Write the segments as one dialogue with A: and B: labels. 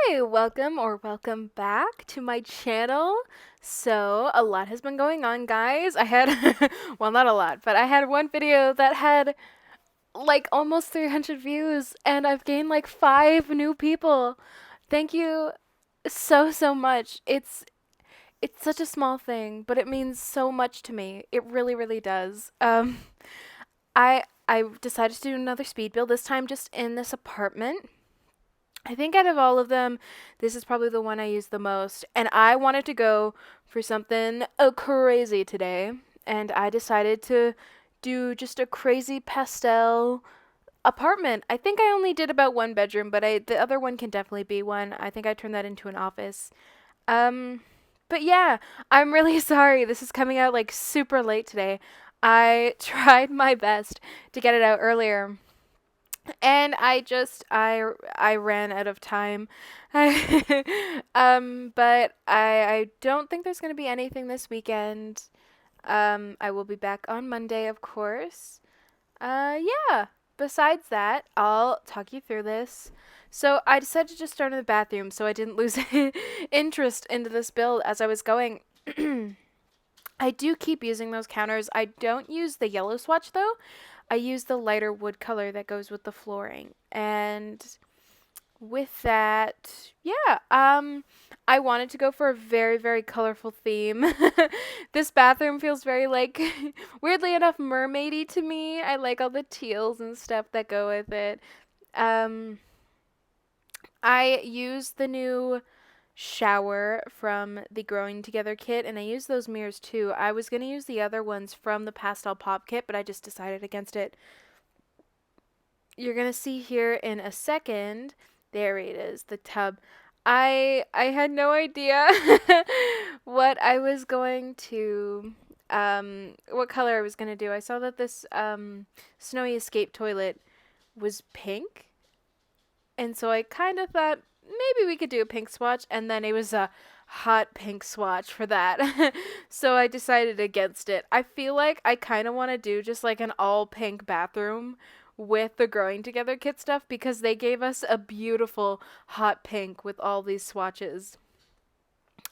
A: Hi, welcome back to my channel. So, a lot has been going on, guys. I had, well, not a lot, but I had one video that had like almost 300 views, and I've gained like 5 new people. Thank you so much. It's such a small thing, but it means so much to me. It really does. I decided to do another speed build, this time just in this apartment. I think out of all of them, this is probably the one I use the most. And I wanted to go for something crazy today. And I decided to do just a crazy pastel apartment. I think I only did about one bedroom, but the other one can definitely be one. I think I turned that into an office. Um, but yeah, I'm really sorry. This is coming out like super late today. I tried my best to get it out earlier, and I ran out of time. But I don't think there's gonna be anything this weekend. I will be back on Monday, of course. Yeah. Besides that, I'll talk you through this. So I decided to just start in the bathroom, so I didn't lose interest into this build as I was going. I do keep using those counters. I don't use the yellow swatch though. I use the lighter wood color that goes with the flooring. And with that, yeah, I wanted to go for a very colorful theme. This bathroom feels very like weirdly enough mermaidy to me. I like all the teals and stuff that go with it. Um I use the new shower from the Growing Together kit, and I use those mirrors too. I was going to use the other ones from the Pastel Pop kit, but I just decided against it. You're going to see here in a second. There it is, the tub. I had no idea what I was going to what color I was going to do. I saw that this Snowy Escape toilet was pink, and so I kind of thought maybe we could do a pink swatch, and then it was a hot pink swatch for that. So I decided against it. I feel like I kind of want to do just like an all pink bathroom with the Growing Together kit stuff because they gave us a beautiful hot pink with all these swatches.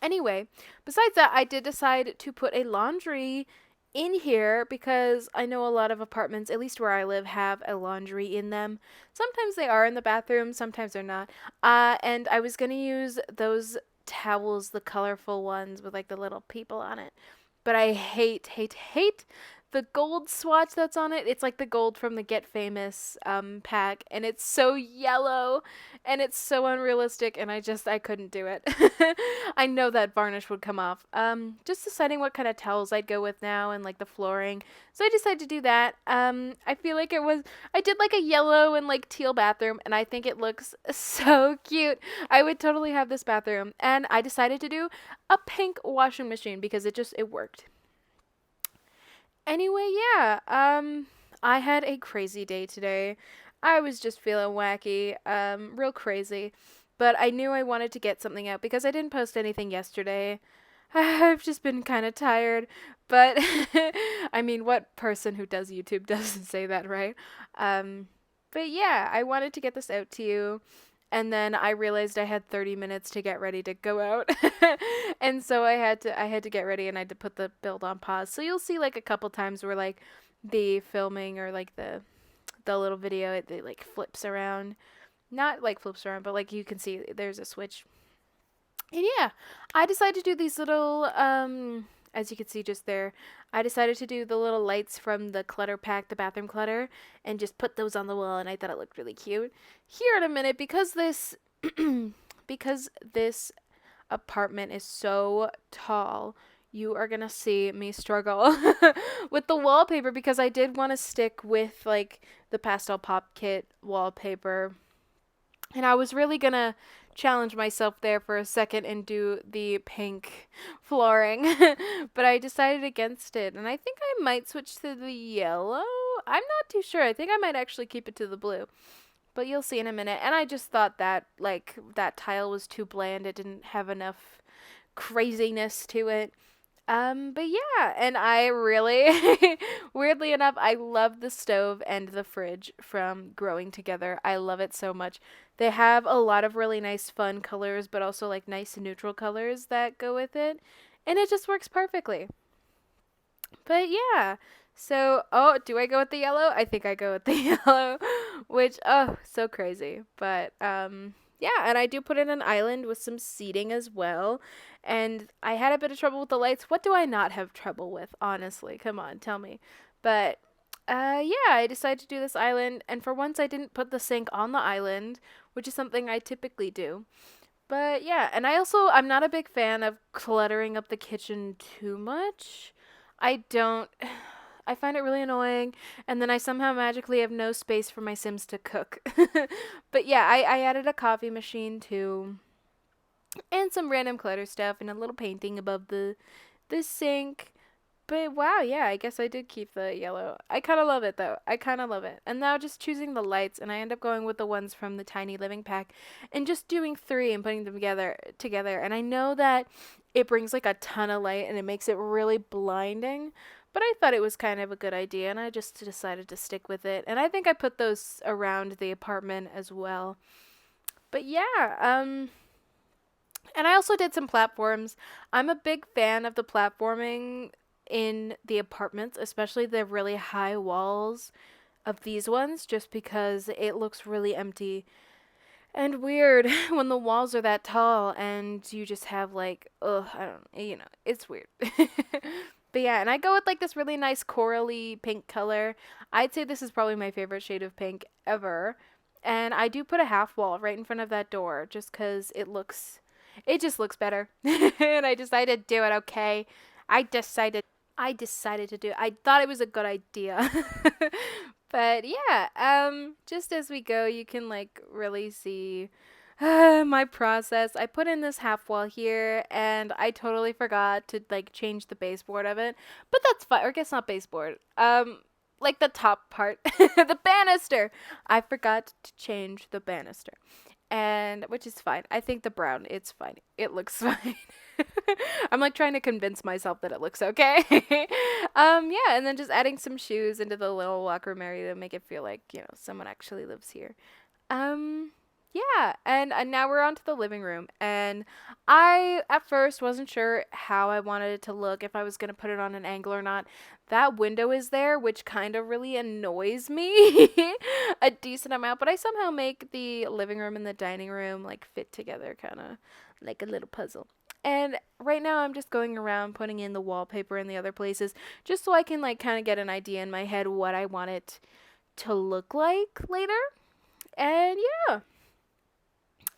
A: Anyway, besides that, I did decide to put a laundry in here because I know a lot of apartments, at least where I live, have a laundry in them. Sometimes they are in the bathroom, sometimes they're not. And I was gonna use those towels, the colorful ones with like the little people on it. But I hate the gold swatch that's on it. It's like the gold from the Get Famous pack, and it's so yellow and it's so unrealistic, and I couldn't do it. I know that varnish would come off. Just deciding what kind of towels I'd go with now and like the flooring. So I decided to do that. I feel like I did like a yellow and like teal bathroom, and I think it looks so cute. I would totally have this bathroom, and I decided to do a pink washing machine because it worked. Anyway, yeah, I had a crazy day today. I was just feeling wacky, real crazy. But I knew I wanted to get something out because I didn't post anything yesterday. I've just been kind of tired. But, I mean, what person who does YouTube doesn't say that, right? Um, but yeah, I wanted to get this out to you. And then I realized I had 30 minutes to get ready to go out. And so I had to get ready, and I had to put the build on pause. So you'll see like a couple times where like the filming or like the little video it like flips around. Not like flips around, but like you can see there's a switch. And yeah, I decided to do these little as you can see just there, I decided to do the little lights from the clutter pack, the bathroom clutter, and just put those on the wall, and I thought it looked really cute. Here in a minute, because this because this apartment is so tall, you are gonna see me struggle with the wallpaper because I did want to stick with like the pastel pop kit wallpaper, and I was really gonna challenge myself there for a second and do the pink flooring, but I decided against it, and I think I might switch to the yellow. I'm not too sure. I think I might actually keep it to the blue, but you'll see in a minute. And I just thought that that tile was too bland. It didn't have enough craziness to it. But yeah, and I really, weirdly enough, I love the stove and the fridge from Growing Together. I love it so much. They have a lot of really nice, fun colors, but also like nice neutral colors that go with it, and it just works perfectly. But yeah, so oh, do I go with the yellow? I think I go with the yellow, which oh, so crazy. But yeah, and I do put in an island with some seating as well. And I had a bit of trouble with the lights. What do I not have trouble with? Honestly, come on, tell me. But yeah, I decided to do this island, and for once I didn't put the sink on the island, which is something I typically do. But yeah, and I'm not a big fan of cluttering up the kitchen too much. I don't I find it really annoying, and then I somehow magically have no space for my Sims to cook. But yeah, I added a coffee machine too, and some random clutter stuff, and a little painting above the sink. But wow, yeah, I guess I did keep the yellow. I kind of love it though. I kind of love it. And now just choosing the lights, and I end up going with the ones from the Tiny Living pack, and just doing three and putting them together. And I know that it brings like a ton of light, and it makes it really blinding. But I thought it was kind of a good idea, and I just decided to stick with it. And I think I put those around the apartment as well. But yeah, and I also did some platforms. I'm a big fan of the platforming in the apartments, especially the really high walls of these ones, just because it looks really empty and weird when the walls are that tall and you just have like, ugh, I don't, it's weird. But yeah, and I go with like this really nice corally pink color. I'd say this is probably my favorite shade of pink ever. And I do put a half wall right in front of that door just because it just looks better. And I decided to do it, okay? I decided to do it. I thought it was a good idea. But yeah, just as we go, you can like really see my process. I put in this half wall here, and I totally forgot to like change the baseboard of it. But that's fine. Or I guess not baseboard. Like the top part, the banister. I forgot to change the banister, and which is fine. I think the brown, it's fine. It looks fine. I'm like trying to convince myself that it looks okay. Yeah, and then just adding some shoes into the little locker room area to make it feel like, someone actually lives here. Um, yeah, and now we're on to the living room. And I, at first, wasn't sure how I wanted it to look, if I was going to put it on an angle or not. That window is there, which kind of really annoys me a decent amount, but I somehow make the living room and the dining room, like, fit together, kind of like a little puzzle. And right now, I'm just going around putting in the wallpaper in the other places, just so I can, like, kind of get an idea in my head what I want it to look like later. And yeah,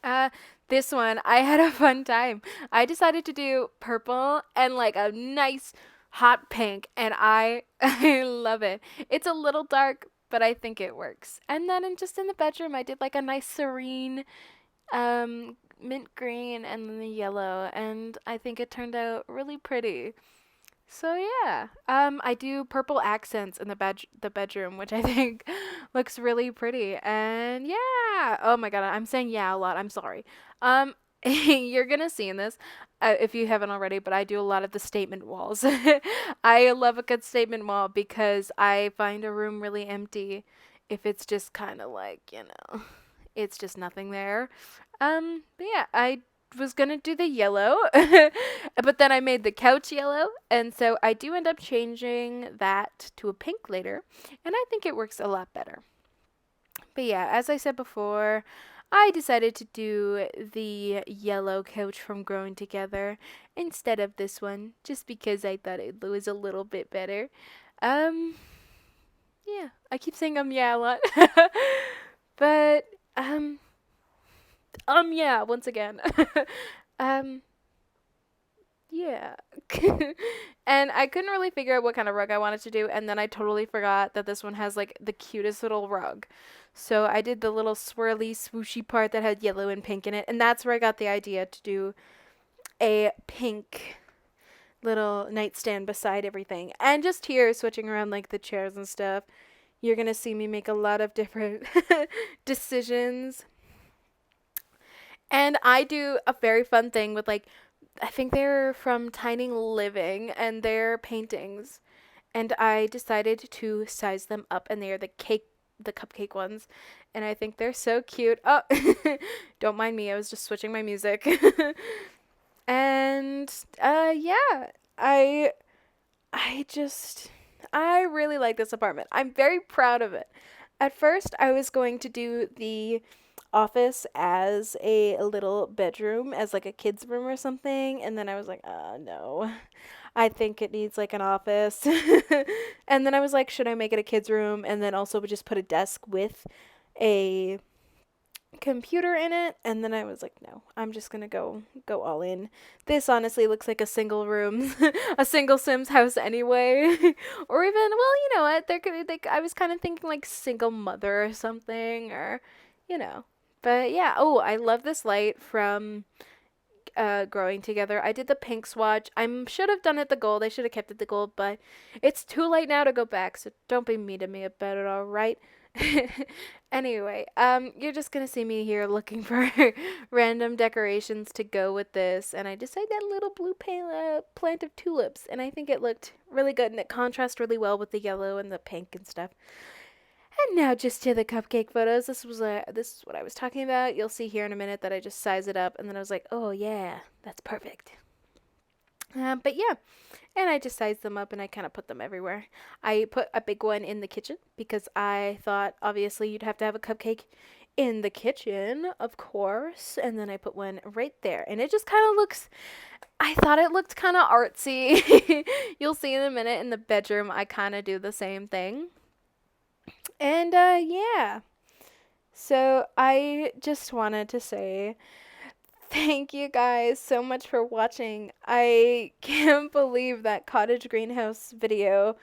A: uh, this one, I had a fun time. I decided to do purple and like a nice hot pink, and I love it. It's a little dark, but I think it works. And then just in the bedroom, I did like a nice serene mint green and then the yellow, and I think it turned out really pretty. So yeah, I do purple accents in the bedroom, which I think looks really pretty. And yeah, oh my god, I'm saying yeah a lot. I'm sorry. You're gonna see in this, if you haven't already, but I do a lot of the statement walls. I love a good statement wall because I find a room really empty if it's just kind of like it's just nothing there. But yeah, I was gonna do the yellow, but then I made the couch yellow, and so I do end up changing that to a pink later, and I think it works a lot better. But yeah, as I said before, I decided to do the yellow couch from Growing Together instead of this one, just because I thought it was a little bit better. Um, yeah, I keep saying yeah a lot, but yeah, once again. um, Yeah. And I couldn't really figure out what kind of rug I wanted to do, and then I totally forgot that this one has like the cutest little rug. So I did the little swirly, swooshy part that had yellow and pink in it, and that's where I got the idea to do a pink little nightstand beside everything. And just here, switching around like the chairs and stuff, you're gonna see me make a lot of different decisions. And I do a very fun thing with like I think they're from Tiny Living, and they're paintings. And I decided to size them up, and they are the cupcake ones. And I think they're so cute. Oh, don't mind me. I was just switching my music. And yeah, I I just I really like this apartment. I'm very proud of it. At first, I was going to do the office as a little bedroom, as like a kid's room or something, and then I was like, no. I think it needs like an office. And then I was like, should I make it a kid's room and then also just put a desk with a computer in it? And then I was like, no, I'm just gonna go all in. This honestly looks like a single room, a single Sims house anyway. Or even, well, you know what, there could be like, I was kind of thinking like single mother or something, or you know. But yeah, oh, I love this light from growing together. I did the pink swatch. I should have done it the gold. I should have kept it the gold, but it's too late now to go back, so don't be mean to me about it, all right? Anyway, you're just gonna see me here looking for random decorations to go with this, and I decided that little blue plant of tulips, and I think it looked really good, and it contrasts really well with the yellow and the pink and stuff. And now just to the cupcake photos. This is what I was talking about. You'll see here in a minute that I just size it up, and then I was like, oh yeah, that's perfect. But yeah, and I just sized them up and I kind of put them everywhere. I put a big one in the kitchen because I thought obviously you'd have to have a cupcake in the kitchen, of course. And then I put one right there, and it just kind of looks. I thought it looked kind of artsy. You'll see in a minute in the bedroom. I kind of do the same thing. And yeah. So I just wanted to say thank you guys so much for watching. I can't believe that cottage greenhouse video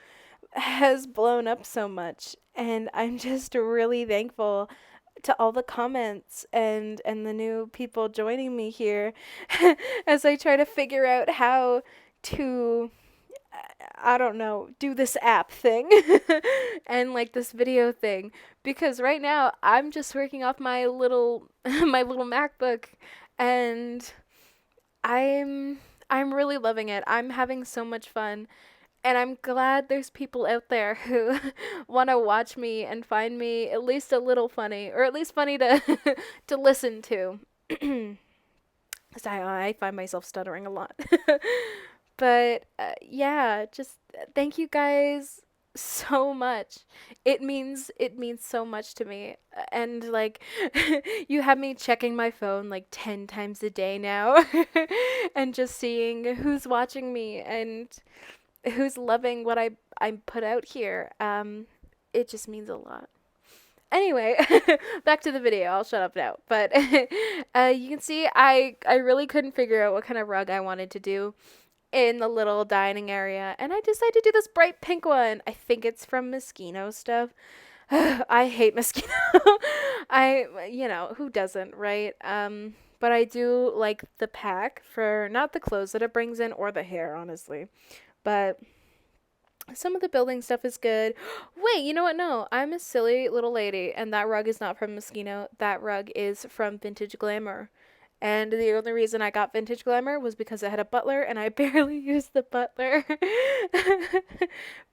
A: has blown up so much, and I'm just really thankful to all the comments and the new people joining me here as I try to figure out how to I don't know, do this app thing and like this video thing, because right now I'm just working off my little my little MacBook, and I'm I'm really loving it. I'm having so much fun, and I'm glad there's people out there who want to watch me and find me at least a little funny, or at least funny to to listen to. Cuz I find myself stuttering a lot. But yeah, just thank you guys so much. It means so much to me. And like you have me checking my phone like 10 times a day now and just seeing who's watching me and who's loving what I put out here. It just means a lot. Anyway, back to the video. I'll shut up now. But you can see I really couldn't figure out what kind of rug I wanted to do in the little dining area, and I decided to do this bright pink one. I think it's from Moschino stuff. I hate Moschino. Who doesn't, right? But I do like the pack for not the clothes that it brings in or the hair, honestly. But some of the building stuff is good. Wait, you know what? No, I'm a silly little lady, and that rug is not from Moschino. That rug is from Vintage Glamour. And the only reason I got Vintage Glamour was because it had a butler, and I barely used the butler.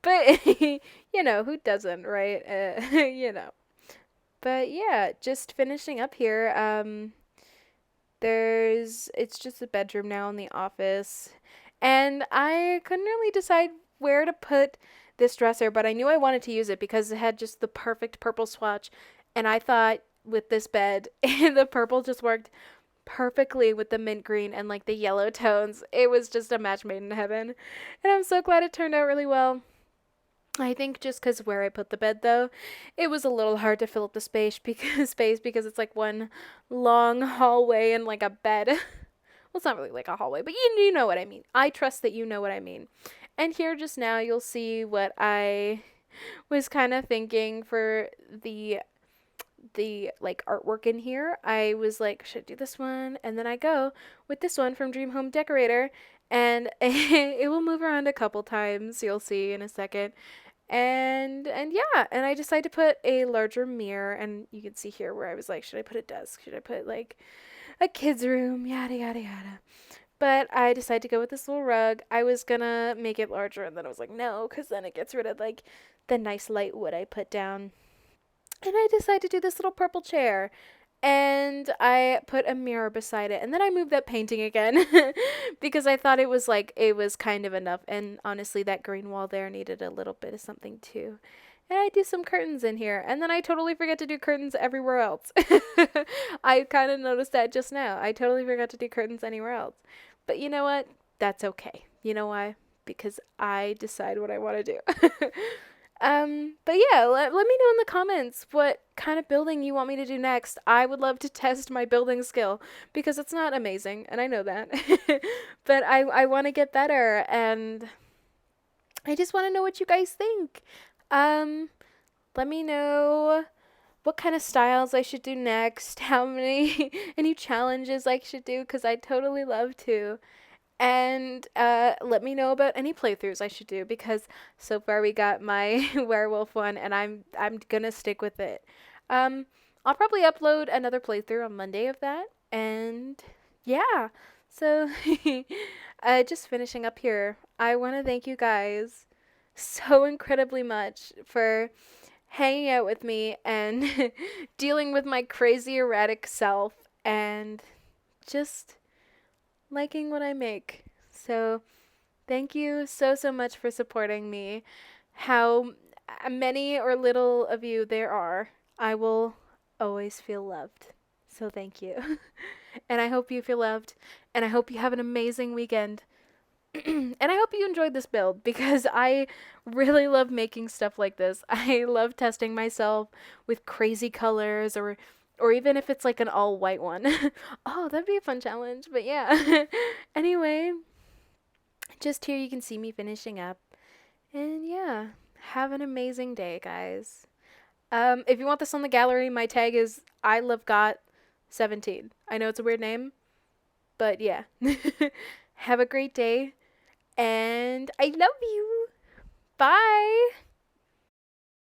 A: But, who doesn't, right? But yeah, just finishing up here. It's just a bedroom now in the office. And I couldn't really decide where to put this dresser, but I knew I wanted to use it because it had just the perfect purple swatch. And I thought with this bed, the purple just worked perfectly with the mint green and like the yellow tones. It was just a match made in heaven. And I'm so glad it turned out really well. I think just because where I put the bed, though, it was a little hard to fill up the space because it's like one long hallway and like a bed. Well, it's not really like a hallway, but you know what I mean. I trust that you know what I mean. And here just now you'll see what I was kind of thinking for the like artwork in here. I was like, should I do this one? And then I go with this one from Dream Home Decorator, and it will move around a couple times. You'll see in a second. And yeah, and I decided to put a larger mirror, and you can see here where I was like, should I put a desk? Should I put like a kid's room? Yada yada yada. But I decided to go with this little rug. I was gonna make it larger, and then I was like, no, because then it gets rid of like the nice light wood I put down. And I decided to do this little purple chair. And I put a mirror beside it. And then I moved that painting again because I thought it was kind of enough. And honestly, that green wall there needed a little bit of something too. And I do some curtains in here. And then I totally forget to do curtains everywhere else. I kind of noticed that just now. I totally forgot to do curtains anywhere else. But you know what? That's okay. You know why? Because I decide what I want to do. But yeah, let me know in the comments what kind of building you want me to do next. I would love to test my building skill because it's not amazing, and I know that. But I want to get better, and I just want to know what you guys think. Um, Let me know what kind of styles I should do next, how many any challenges I should do because I totally love to. And let me know about any playthroughs I should do because so far we got my werewolf one and I'm gonna stick with it. Um, I'll probably upload another playthrough on Monday of that. And yeah. So just finishing up here. I want to thank you guys so incredibly much for hanging out with me and dealing with my crazy erratic self and just liking what I make. So, thank you so, so much for supporting me. How many or little of you there are, I will always feel loved. So, thank you. And I hope you feel loved. And I hope you have an amazing weekend. And I hope you enjoyed this build because I really love making stuff like this. I love testing myself with crazy colors or even if it's like an all white one. Oh, that'd be a fun challenge. But yeah. Anyway, just here you can see me finishing up. And yeah, have an amazing day, guys. If you want this on the gallery, my tag is I love got 17. I know it's a weird name, but yeah. Have a great day and I love you. Bye.